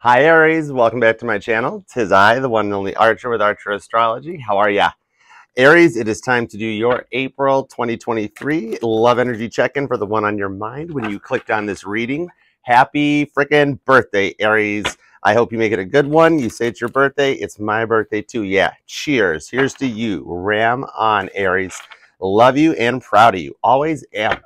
Hi Aries, welcome back to my channel. Tis I, the one and only Archer with Archer Astrology. How are ya? Aries, it is time to do your April 2023 love energy check-in for the one on your mind. When you clicked on this reading, happy freaking birthday, Aries. I hope you make it a good one. You say it's your birthday, it's my birthday too. Yeah, cheers. Here's to you. Ram on, Aries. Love you and proud of you. Always am.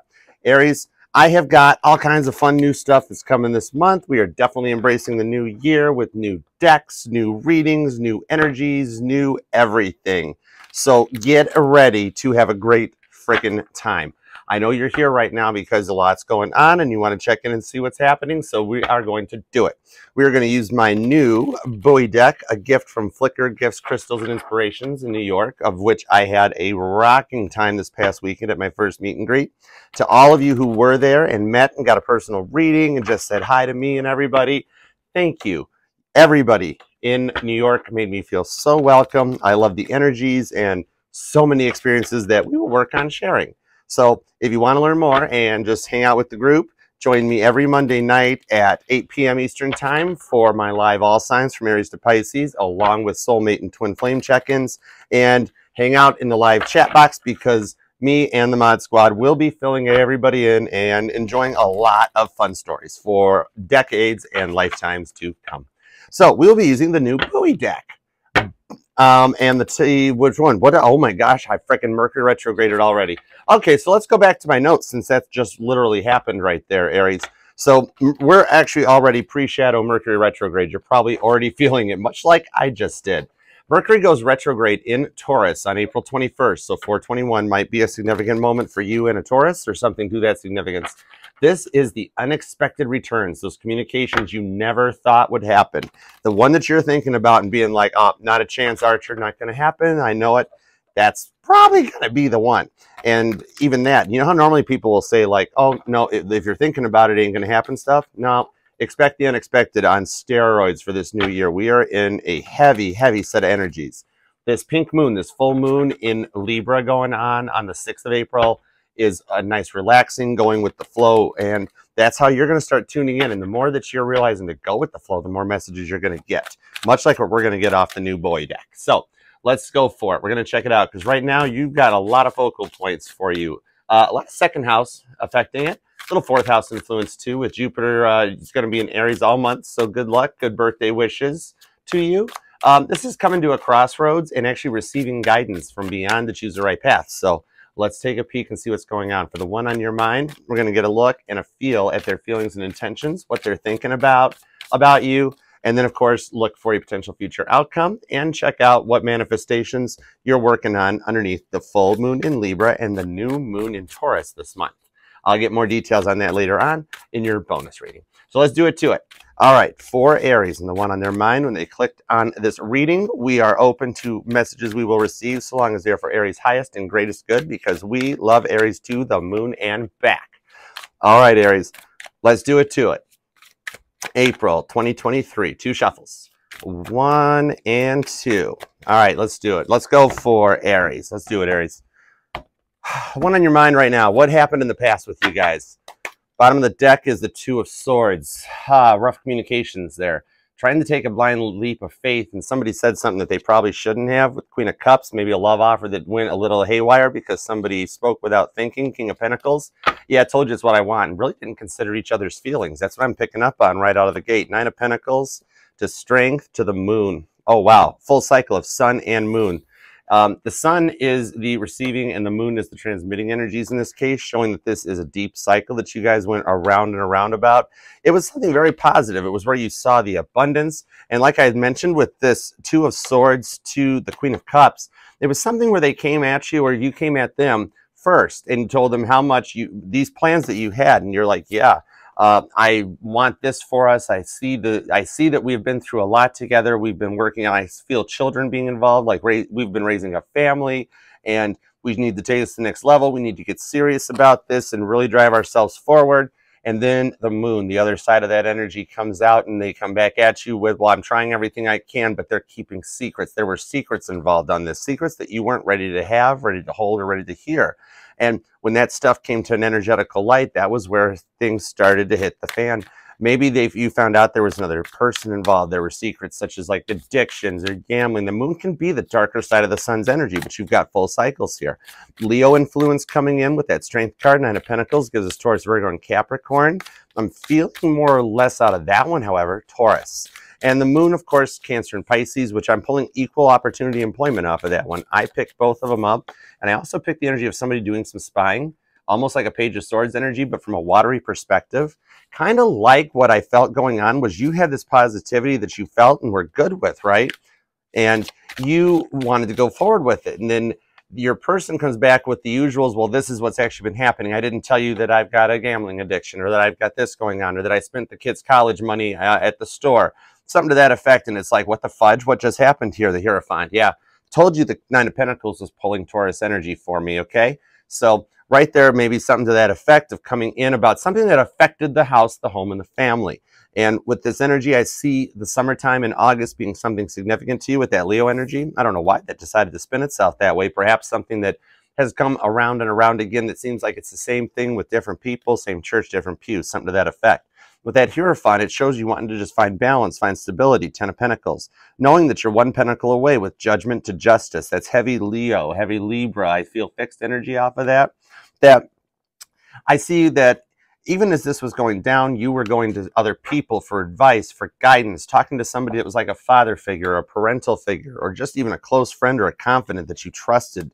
Aries, I have got all kinds of fun new stuff that's coming this month. We are definitely embracing the new year with new decks, new readings, new energies, new everything. So get ready to have a great freaking time. I know you're here right now because a lot's going on and you want to check in and see what's happening, so we are going to do it. We are going to use my new Bowie deck, a gift from Flickr Gifts, Crystals, and Inspirations in New York, of which I had a rocking time this past weekend at my first meet and greet. To all of you who were there and met and got a personal reading and just said hi to me and everybody, thank you. Everybody in New York made me feel so welcome. I love the energies and so many experiences that we will work on sharing. So if you want to learn more and just hang out with the group, join me every Monday night at 8 p.m. Eastern Time for my live all signs from Aries to Pisces, along with soulmate and twin flame check-ins, and hang out in the live chat box because me and the mod squad will be filling everybody in and enjoying a lot of fun stories for decades and lifetimes to come. So we'll be using the new Bowie deck. And which one? What? Oh my gosh, I freaking Mercury retrograded already. Okay, so let's go back to my notes since that just literally happened right there, Aries. So we're actually already pre-shadow Mercury retrograde. You're probably already feeling it, much like I just did. Mercury goes retrograde in Taurus on April 21st, so 421 might be a significant moment for you in a Taurus or something to that significance. This is the unexpected returns, those communications you never thought would happen. The one that you're thinking about and being like, oh, not a chance, Archer, not going to happen, I know it. That's probably going to be the one. And even that, you know how normally people will say like, oh, no, if you're thinking about it, it ain't going to happen stuff? No. Expect the unexpected on steroids for this new year. We are in a heavy, heavy set of energies. This pink moon, this full moon in Libra going on the 6th of April is a nice relaxing, going with the flow. And that's how you're going to start tuning in. And the more that you're realizing to go with the flow, the more messages you're going to get. Much like what we're going to get off the new Bowie deck. So let's go for it. We're going to check it out because right now you've got a lot of focal points for you. A lot of second house affecting it. Little fourth house influence too with Jupiter. It's going to be in Aries all month, so good luck, good birthday wishes to you. This is coming to a crossroads and actually receiving guidance from beyond to choose the right path. So let's take a peek and see what's going on. For the one on your mind, we're going to get a look and a feel at their feelings and intentions, what they're thinking about you, and then of course look for a potential future outcome and check out what manifestations you're working on underneath the full moon in Libra and the new moon in Taurus this month. I'll get more details on that later on in your bonus reading. So let's do it to it. All right, for Aries and the one on their mind, when they clicked on this reading, we are open to messages we will receive so long as they're for Aries' highest and greatest good because we love Aries to the moon and back. All right, Aries, let's do it to it. April 2023, 2 shuffles. 1 and 2. All right, let's do it. Let's go for Aries. Let's do it, Aries. One on your mind right now. What happened in the past with you guys? Bottom of the deck is the 2 of Swords. Rough communications there. Trying to take a blind leap of faith, and somebody said something that they probably shouldn't have with Queen of Cups. Maybe a love offer that went a little haywire because somebody spoke without thinking. King of Pentacles. Yeah, I told you it's what I want. And really didn't consider each other's feelings. That's what I'm picking up on right out of the gate. 9 of Pentacles to Strength to the Moon. Oh, wow. Full cycle of Sun and Moon. The sun is the receiving and the moon is the transmitting energies in this case, showing that this is a deep cycle that you guys went around and around about. It was something very positive. It was where you saw the abundance. And like I had mentioned with this 2 of Swords to the Queen of Cups, it was something where they came at you or you came at them first and told them how much these plans that you had. And you're like, yeah. I want this for us. I see that we've been through a lot together. We've been working on, I feel children being involved, like we've been raising a family and we need to take this to the next level. We need to get serious about this and really drive ourselves forward. And then the moon, the other side of that energy comes out and they come back at you with, well, I'm trying everything I can, but they're keeping secrets. There were secrets involved on this, secrets that you weren't ready to have, ready to hold, or ready to hear. And when that stuff came to an energetical light, that was where things started to hit the fan. Maybe you found out there was another person involved. There were secrets such as like addictions or gambling. The moon can be the darker side of the sun's energy, but you've got full cycles here. Leo influence coming in with that strength card, Nine of Pentacles, gives us Taurus, Virgo, and Capricorn. I'm feeling more or less out of that one, however, Taurus. And the moon, of course, Cancer and Pisces, which I'm pulling equal opportunity employment off of that one. I picked both of them up, and I also picked the energy of somebody doing some spying, almost like a Page of Swords energy, but from a watery perspective. Kind of like what I felt going on was you had this positivity that you felt and were good with, right? And you wanted to go forward with it. And then your person comes back with the usuals, well, this is what's actually been happening. I didn't tell you that I've got a gambling addiction, or that I've got this going on, or that I spent the kids' college money at the store. Something to that effect. And it's like, what the fudge? What just happened here? The Hierophant. Yeah, told you the Nine of Pentacles was pulling Taurus energy for me, okay? So right there, maybe something to that effect of coming in about something that affected the house, the home, and the family. And with this energy, I see the summertime in August being something significant to you with that Leo energy. I don't know why that decided to spin itself that way. Perhaps something that has come around and around again that seems like it's the same thing with different people, same church, different pews, something to that effect. With that Hierophant, it shows you wanting to just find balance, find stability, Ten of Pentacles. Knowing that you're one pentacle away with judgment to justice. That's heavy Leo, heavy Libra. I feel fixed energy off of that. That I see that even as this was going down, you were going to other people for advice, for guidance, talking to somebody that was like a father figure, a parental figure, or just even a close friend or a confidant that you trusted.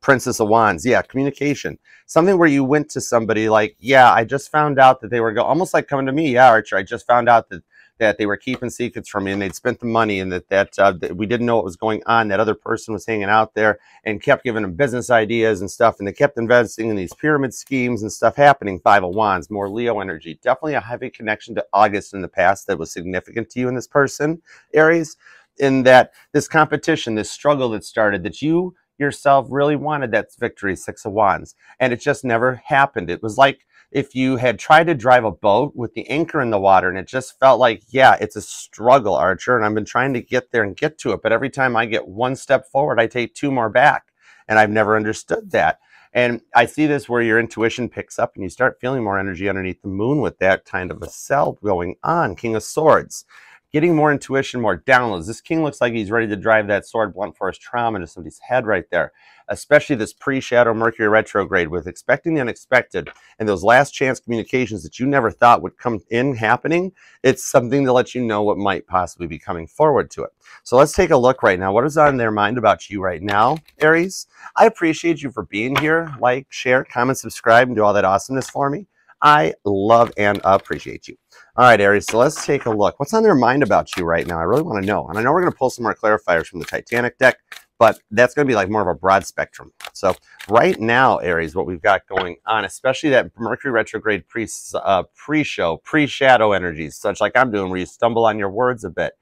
Princess of Wands, yeah, communication. Something where you went to somebody like, yeah, I just found out that they were almost like coming to me, yeah, Archer, I just found out that they were keeping secrets from me and they'd spent the money and that we didn't know what was going on. That other person was hanging out there and kept giving them business ideas and stuff, and they kept investing in these pyramid schemes and stuff happening. Five of Wands, more Leo energy. Definitely a heavy connection to August in the past that was significant to you in this person, Aries, in that this competition, this struggle that started, that you yourself really wanted that victory, Six of Wands, and it just never happened. It was like if you had tried to drive a boat with the anchor in the water, and it just felt like, yeah, it's a struggle, Archer, and I've been trying to get there and get to it, but every time I get one step forward, I take two more back, and I've never understood that. And I see this where your intuition picks up and you start feeling more energy underneath the moon with that kind of a cell going on. King of Swords. Getting more intuition, more downloads. This king looks like he's ready to drive that sword blunt force trauma into somebody's head right there. Especially this pre-shadow Mercury retrograde with expecting the unexpected and those last chance communications that you never thought would come in happening. It's something to let you know what might possibly be coming forward to it. So let's take a look right now. What is on their mind about you right now, Aries? I appreciate you for being here. Like, share, comment, subscribe, and do all that awesomeness for me. I love and appreciate you. All right, Aries, so let's take a look. What's on their mind about you right now? I really want to know. And I know we're going to pull some more clarifiers from the Titanic deck, but that's going to be like more of a broad spectrum. So right now, Aries, what we've got going on, especially that Mercury retrograde pre-show, pre-shadow energies, such like I'm doing, where you stumble on your words a bit.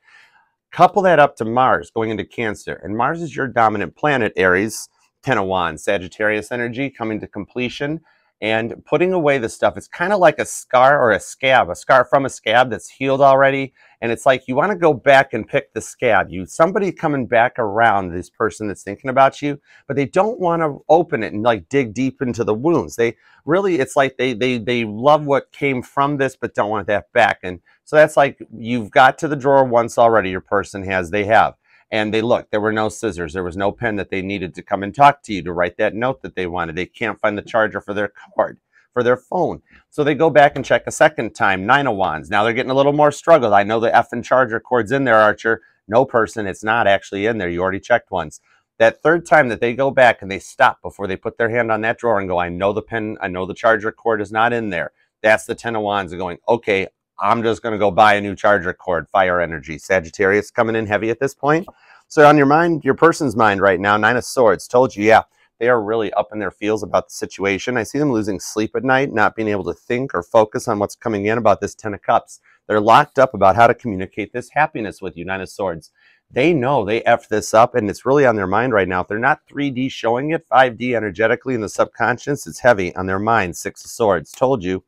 Couple that up to Mars going into Cancer. And Mars is your dominant planet, Aries. Ten of Wands, Sagittarius energy coming to completion. And putting away the stuff, it's kind of like a scar or a scar from a scab that's healed already. And it's like you want to go back and pick the scab. Somebody coming back around this person that's thinking about you, but they don't want to open it and like dig deep into the wounds. They really, it's like they love what came from this, but don't want that back. And so that's like you've got to the drawer once already. Your person has, they have. And they look, there were no scissors. There was no pen that they needed to come and talk to you to write that note that they wanted. They can't find the charger for their card, for their phone. So they go back and check a second time. Nine of Wands. Now they're getting a little more struggled. I know the effing charger cord's in there, Archer. No, person, it's not actually in there. You already checked once. That third time that they go back and they stop before they put their hand on that drawer and go, I know the pen, I know the charger cord is not in there. That's the Ten of Wands going, okay, I'm just going to go buy a new charger cord. Fire energy. Sagittarius coming in heavy at this point. So on your mind, your person's mind right now, Nine of Swords, told you, yeah, they are really up in their feels about the situation. I see them losing sleep at night, not being able to think or focus on what's coming in about this Ten of Cups. They're locked up about how to communicate this happiness with you, Nine of Swords. They know they effed this up, and it's really on their mind right now. If they're not 3D showing it, 5D energetically in the subconscious, it's heavy on their mind. Six of Swords, told you.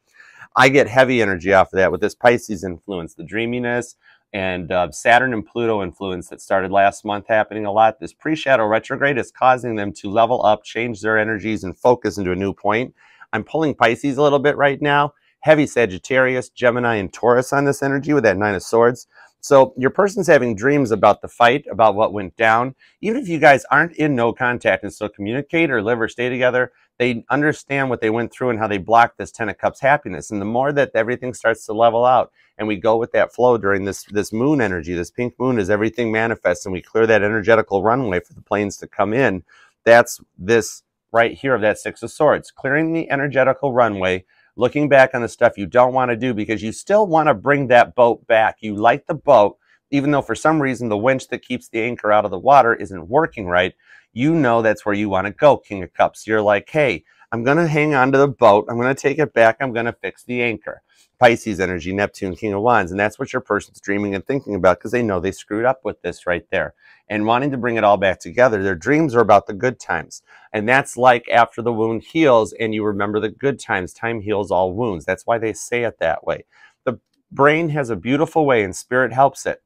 I get heavy energy off of that with this Pisces influence, the dreaminess, and Saturn and Pluto influence that started last month happening a lot. This pre-shadow retrograde is causing them to level up, change their energies, and focus into a new point. I'm pulling Pisces a little bit right now. heavy Sagittarius, Gemini, and Taurus on this energy with that Nine of Swords. So your person's having dreams about the fight, about what went down. Even if you guys aren't in no contact and still communicate or live or stay together, they understand what they went through and how they blocked this Ten of Cups happiness. And the more that everything starts to level out and we go with that flow during this moon energy, this pink moon, as everything manifests and we clear that energetical runway for the planes to come in, that's this right here of that Six of Swords, clearing the energetical runway, looking back on the stuff you don't want to do because you still want to bring that boat back. You like the boat, even though for some reason the winch that keeps the anchor out of the water isn't working right. You know that's where you want to go, King of Cups. You're like, hey, I'm going to hang on to the boat. I'm going to take it back. I'm going to fix the anchor. Pisces energy, Neptune, King of Wands. And that's what your person's dreaming and thinking about because they know they screwed up with this right there. And wanting to bring it all back together. Their dreams are about the good times. And that's like after the wound heals and you remember the good times. Time heals all wounds. That's why they say it that way. The brain has a beautiful way, and spirit helps it,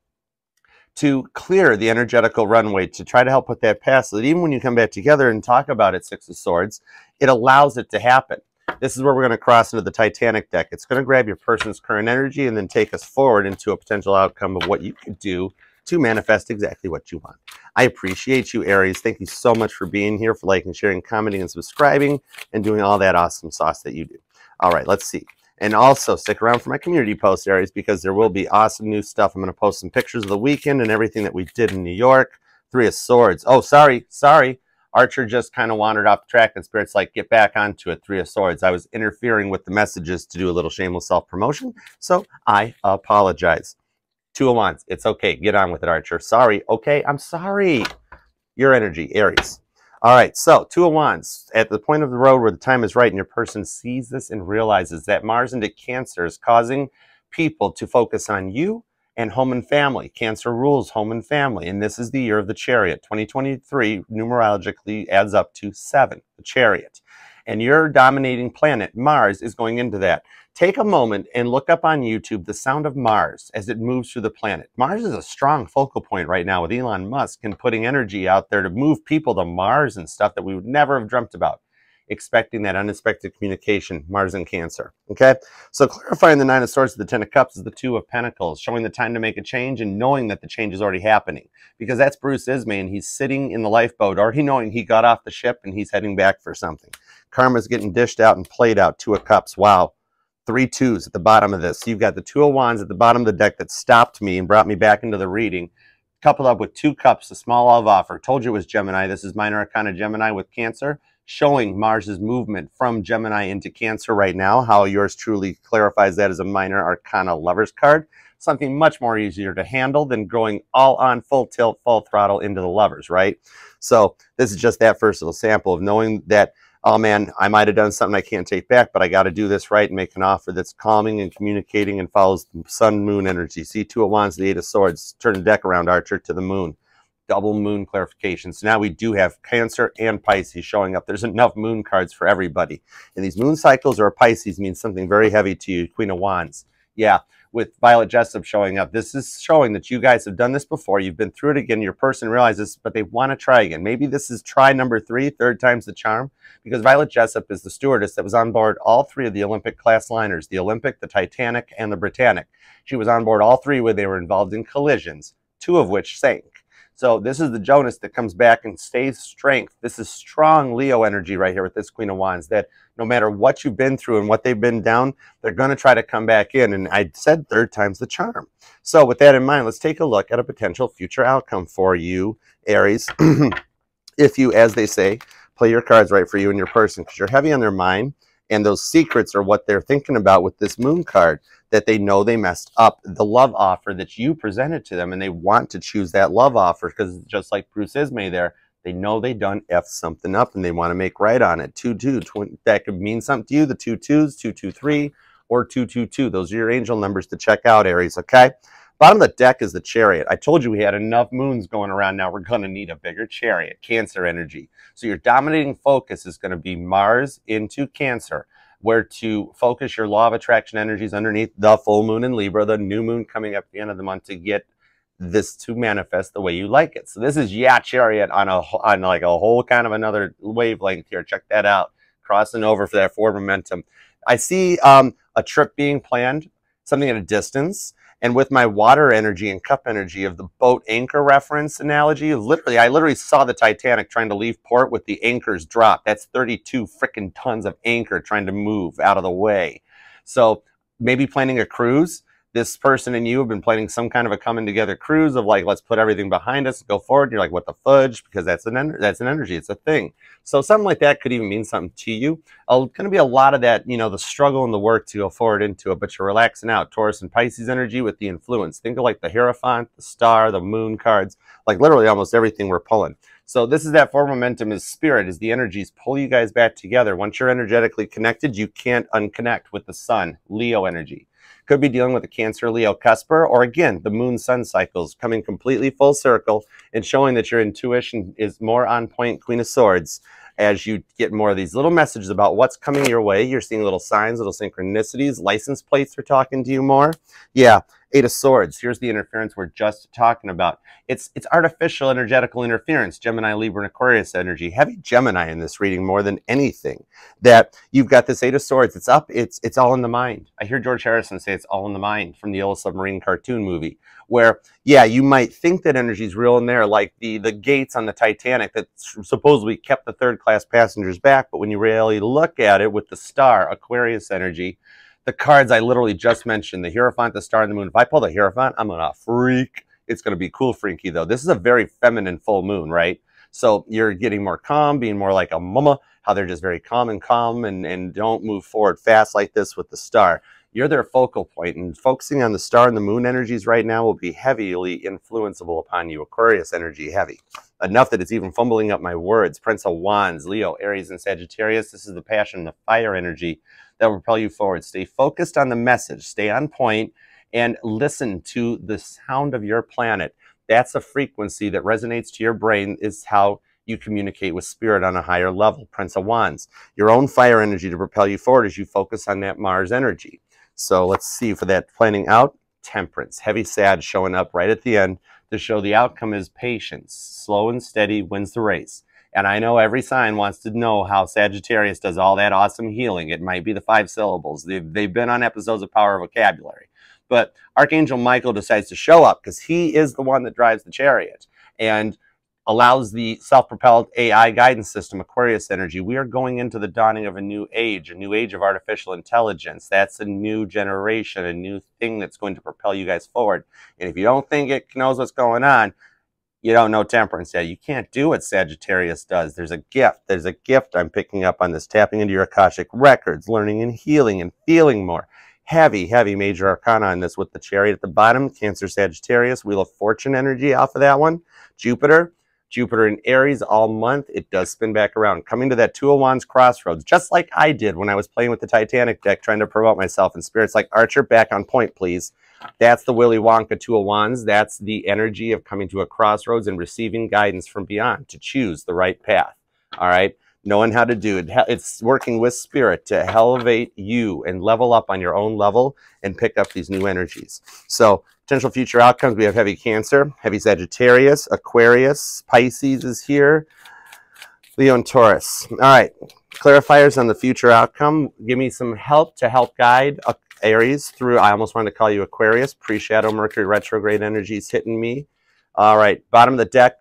to clear the energetical runway, to try to help with that past, so that even when you come back together and talk about it, Six of Swords, it allows it to happen. This is where we're going to cross into the Titanic deck. It's going to grab your person's current energy and then take us forward into a potential outcome of what you could do to manifest exactly what you want. I appreciate you, Aries. Thank you so much for being here, for liking, sharing, commenting, and subscribing, and doing all that awesome sauce that you do. All right, let's see. And also stick around for my community post, Aries, because there will be awesome new stuff. I'm going to post some pictures of the weekend and everything that we did in New York. Three of Swords. Oh, sorry. Archer just kind of wandered off the track, and Spirit's like, get back onto it. Three of Swords. I was interfering with the messages to do a little shameless self-promotion, so I apologize. Two of Wands. It's okay. Get on with it, Archer. Sorry. Okay, I'm sorry. Your energy, Aries. All right, so Two of Wands. At the point of the road where the time is right and your person sees this and realizes that Mars into Cancer is causing people to focus on you and home and family. Cancer rules home and family, and this is the year of the Chariot. 2023 numerologically adds up to 7, the Chariot. And your dominating planet, Mars, is going into that. Take a moment and look up on YouTube the sound of Mars as it moves through the planet. Mars is a strong focal point right now with Elon Musk and putting energy out there to move people to Mars and stuff that we would never have dreamt about. Expecting that unexpected communication, Mars and Cancer. Okay? So clarifying the Nine of Swords to the Ten of Cups is the Two of Pentacles, showing the time to make a change and knowing that the change is already happening. Because that's Bruce Ismay, he's sitting in the lifeboat, already knowing he got off the ship and he's heading back for something. Karma's getting dished out and played out. Two of Cups. Wow. 3 2s at the bottom of this. So you've got the Two of Wands at the bottom of the deck that stopped me and brought me back into the reading. Coupled up with 2 Cups, a small love offer. Told you it was Gemini. This is Minor Arcana Gemini with Cancer, showing Mars's movement from Gemini into Cancer right now. How yours truly clarifies that as a Minor Arcana Lovers card. Something much more easier to handle than going all on full tilt, full throttle into the Lovers, right? So this is just that first little sample of knowing that, oh man, I might have done something I can't take back, but I got to do this right and make an offer that's calming and communicating and follows the sun moon energy. See, Two of Wands, the Eight of Swords. Turn the deck around, Archer, to the moon. Double moon clarification. So now we do have Cancer and Pisces showing up. There's enough moon cards for everybody. And these moon cycles or Pisces means something very heavy to you, Queen of Wands. Yeah, with Violet Jessup showing up, this is showing that you guys have done this before. You've been through it again. Your person realizes, but they want to try again. Maybe this is try number 3, third time's the charm, because Violet Jessup is the stewardess that was on board all 3 of the Olympic class liners, the Olympic, the Titanic, and the Britannic. She was on board all 3 when they were involved in collisions, 2 of which sank. So this is the Jonas that comes back and stays strength. This is strong Leo energy right here with this Queen of Wands, that no matter what you've been through and what they've been down, they're going to try to come back in. And I said third time's the charm. So with that in mind, let's take a look at a potential future outcome for you, Aries. If you, as they say, play your cards right for you and your person, because you're heavy on their mind. And those secrets are what they're thinking about with this moon card, that they know they messed up the love offer that you presented to them, and they want to choose that love offer because just like Bruce Ismay there, they know they done F something up and they want to make right on it. 2-2, that could mean something to you, the 2 2s, 2-2-3, or 2-2-2. Those are your angel numbers to check out, Aries, okay? Bottom of the deck is the Chariot. I told you we had enough moons going around. Now we're going to need a bigger Chariot, Cancer energy. So your dominating focus is going to be Mars into Cancer, where to focus your law of attraction energies underneath the full moon in Libra, the new moon coming up at the end of the month, to get this to manifest the way you like it. So this is Chariot on like a whole kind of another wavelength here. Check that out. Crossing over for that forward momentum. I see a a trip being planned, something at a distance. And with my water energy and cup energy of the boat anchor reference analogy, I literally saw the Titanic trying to leave port with the anchors dropped. That's 32 freaking tons of anchor trying to move out of the way. So maybe planning a cruise. This person and you have been planning some kind of a coming together cruise of like, let's put everything behind us and go forward. And you're like, what the fudge? Because that's an energy. It's a thing. So something like that could even mean something to you. Going to be a lot of that, the struggle and the work to go forward into it, but you're relaxing out. Taurus and Pisces energy with the influence. Think of like the Hierophant, the star, the moon cards, like literally almost everything we're pulling. So this is that forward momentum is spirit, is the energies pull you guys back together. Once you're energetically connected, you can't unconnect with the sun, Leo energy. Could be dealing with a Cancer, Leo, Cusper, or again, the moon-sun cycles coming completely full circle and showing that your intuition is more on point, Queen of Swords, as you get more of these little messages about what's coming your way. You're seeing little signs, little synchronicities. License plates are talking to you more. Yeah, Eight of Swords. Here's the interference we're just talking about. It's artificial energetical interference, Gemini, Libra, and Aquarius energy. Heavy Gemini in this reading more than anything. That you've got this Eight of Swords. It's up. It's all in the mind. I hear George Harrison say it's all in the mind from the old submarine cartoon movie, where, yeah, you might think that energy is real in there, like the gates on the Titanic that supposedly kept the third-class passengers back, but when you really look at it with the star, Aquarius energy, the cards I literally just mentioned, the Hierophant, the star, and the moon. If I pull the Hierophant, I'm going to freak. It's going to be cool freaky, though. This is a very feminine full moon, right? So you're getting more calm, being more like a mama, how they're just very calm and don't move forward fast like this with the star. You're their focal point, and focusing on the star and the moon energies right now will be heavily influenceable upon you. Aquarius energy heavy. Enough that it's even fumbling up my words. Prince of Wands, Leo, Aries, and Sagittarius. This is the passion, the fire energy that will propel you forward. Stay focused on the message. Stay on point and listen to the sound of your planet. That's a frequency that resonates to your brain, is how you communicate with spirit on a higher level. Prince of Wands, your own fire energy to propel you forward as you focus on that Mars energy. So let's see for that planning out. Temperance, heavy sad showing up right at the end to show the outcome is patience. Slow and steady wins the race. And I know every sign wants to know how Sagittarius does all that awesome healing. It might be the 5 syllables. They've been on episodes of Power of Vocabulary. But Archangel Michael decides to show up because he is the one that drives the chariot and allows the self-propelled AI guidance system, Aquarius energy. We are going into the dawning of a new age of artificial intelligence. That's a new generation, a new thing that's going to propel you guys forward. And if you don't think it knows what's going on, you don't know temperance yet. You can't do what Sagittarius does. There's a gift. There's a gift I'm picking up on this, tapping into your Akashic records, learning and healing and feeling more. Heavy, heavy major arcana on this with the chariot at the bottom, Cancer, Sagittarius, Wheel of Fortune energy off of that one. Jupiter in Aries all month. It does spin back around, coming to that Two of Wands crossroads, just like I did when I was playing with the Titanic deck, trying to promote myself. And Spirit's like, Archer, back on point, please. That's the Willy Wonka Two of Wands. That's the energy of coming to a crossroads and receiving guidance from beyond to choose the right path. All right? Knowing how to do it. It's working with Spirit to elevate you and level up on your own level and pick up these new energies. So potential future outcomes, we have heavy Cancer, heavy Sagittarius, Aquarius, Pisces is here, Leo and Taurus. All right, clarifiers on the future outcome. Give me some help to help guide Aries through, I almost wanted to call you Aquarius, pre-shadow Mercury retrograde energies hitting me. All right, bottom of the deck,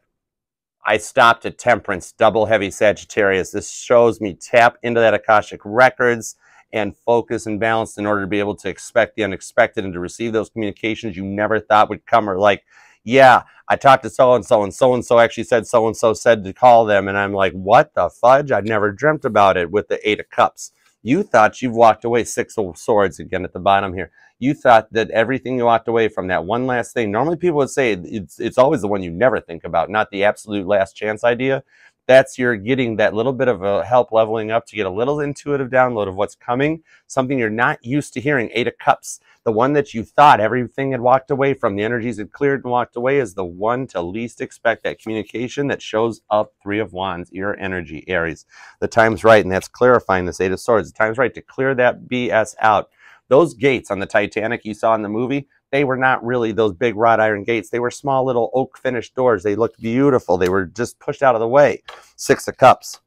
I stopped at Temperance, double heavy Sagittarius. This shows me tap into that Akashic records and focus and balance in order to be able to expect the unexpected and to receive those communications you never thought would come, or like, yeah, I talked to so-and-so and so-and-so actually said so-and-so said to call them, and I'm like, what the fudge? I'd never dreamt about it with the 8 of Cups. You thought you've walked away, 6 of Swords again at the bottom here. You thought that everything you walked away from, that one last thing. Normally people would say it's always the one you never think about, not the absolute last chance idea. That's you're getting that little bit of a help leveling up to get a little intuitive download of what's coming, something you're not used to hearing. 8 of Cups, the one that you thought everything had walked away from, the energies had cleared and walked away, is the one to least expect that communication that shows up. 3 of Wands, your energy, Aries. The time's right, and that's clarifying this 8 of Swords. The time's right to clear that BS out. Those gates on the Titanic you saw in the movie, they were not really those big wrought iron gates. They were small little oak finished doors. They looked beautiful. They were just pushed out of the way. 6 of Cups.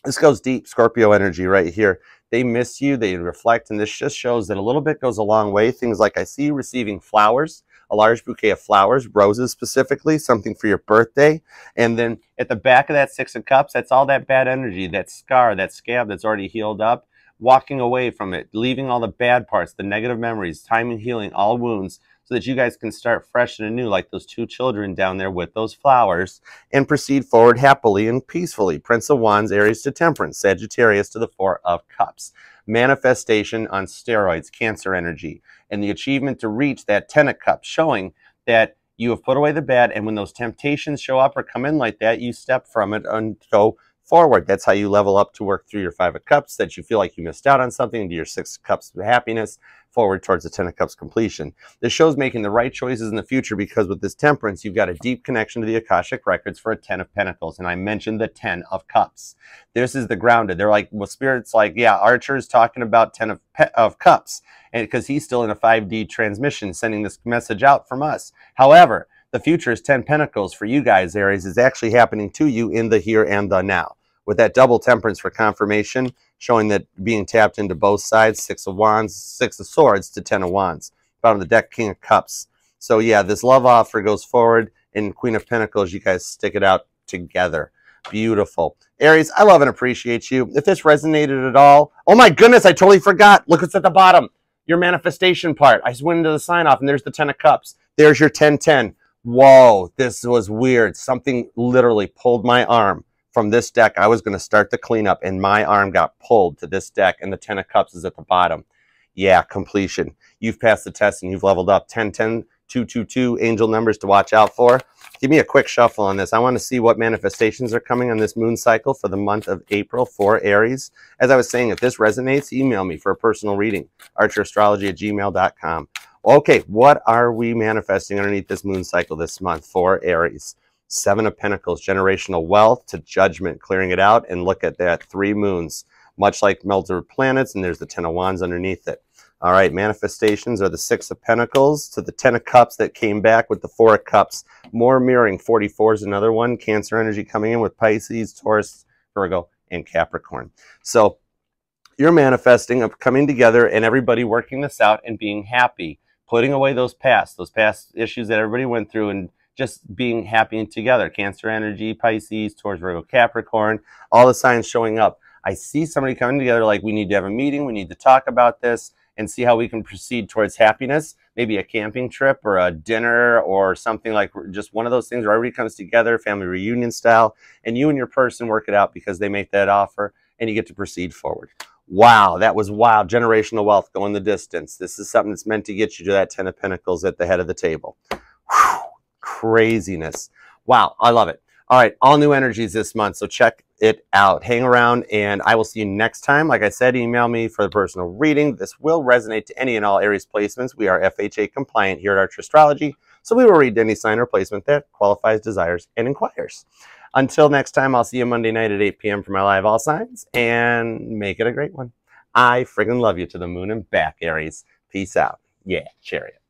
This goes deep. Scorpio energy right here. They miss you, they reflect, and this just shows that a little bit goes a long way. Things like I see you receiving flowers, a large bouquet of flowers, roses specifically, something for your birthday. And then at the back of that Six of Cups, that's all that bad energy, that scar, that scab that's already healed up, walking away from it, leaving all the bad parts, the negative memories, time and healing all wounds, so that you guys can start fresh and anew like those two children down there with those flowers and proceed forward happily and peacefully. Prince of Wands, Aries to Temperance, Sagittarius to the Four of Cups. Manifestation on steroids, Cancer energy, and the achievement to reach that Ten of Cups, showing that you have put away the bad, and when those temptations show up or come in like that, you step from it and go forward. That's how you level up to work through your Five of Cups, that you feel like you missed out on something, to your Six of Cups of happiness, forward towards the Ten of Cups completion. This shows making the right choices in the future, because with this Temperance, you've got a deep connection to the Akashic Records for a Ten of Pentacles, and I mentioned the Ten of Cups. This is the grounded. They're like, well, Spirit's like, yeah, Archer's talking about Ten of Cups, and because he's still in a 5D transmission, sending this message out from us. However, the future is 10 Pentacles for you guys, Aries, is actually happening to you in the here and the now. With that double Temperance for confirmation, showing that being tapped into both sides, Six of Wands, Six of Swords to Ten of Wands. Bottom of the deck, King of Cups. So yeah, this love offer goes forward, and Queen of Pentacles, you guys stick it out together. Beautiful. Aries, I love and appreciate you. If this resonated at all, oh my goodness, I totally forgot. Look what's at the bottom. Your manifestation part. I just went into the sign off, and there's the Ten of Cups. There's your 10-10. Whoa, this was weird. Something literally pulled my arm from this deck. I was going to start the cleanup, and my arm got pulled to this deck, and the Ten of Cups is at the bottom. Yeah, completion. You've passed the test, and you've leveled up. 10-10, 222, angel numbers to watch out for. Give me a quick shuffle on this. I want to see what manifestations are coming on this moon cycle for the month of April for Aries. As I was saying, if this resonates, email me for a personal reading, archerastrology@gmail.com. Okay, what are we manifesting underneath this moon cycle this month for Aries? Seven of Pentacles, generational wealth to judgment, clearing it out, and look at that, 3 moons, much like melted planets, and there's the Ten of Wands underneath it. All right, manifestations are the Six of Pentacles to the Ten of Cups that came back with the Four of Cups. More mirroring, 44 is another one. Cancer energy coming in with Pisces, Taurus, Virgo, and Capricorn. So you're manifesting of coming together and everybody working this out and being happy, putting away those past issues that everybody went through, and just being happy together. Cancer energy, Pisces, Taurus, Virgo, Capricorn, all the signs showing up. I see somebody coming together like, we need to have a meeting, we need to talk about this and see how we can proceed towards happiness. Maybe a camping trip or a dinner or something, like just one of those things where everybody comes together, family reunion style, and you and your person work it out because they make that offer, and you get to proceed forward. Wow, that was wild. Generational wealth going the distance. This is something that's meant to get you to that Ten of Pentacles at the head of the table. Whew, craziness. Wow, I love it. All right, all new energies this month, so check it out. Hang around, and I will see you next time. Like I said, email me for the personal reading. This will resonate to any and all Aries placements. We are FHA compliant here at Archer Astrology, so we will read any sign or placement that qualifies, desires, and inquires. Until next time, I'll see you Monday night at 8 p.m. for my live all signs, and make it a great one. I friggin' love you to the moon and back, Aries. Peace out. Yeah, chariot.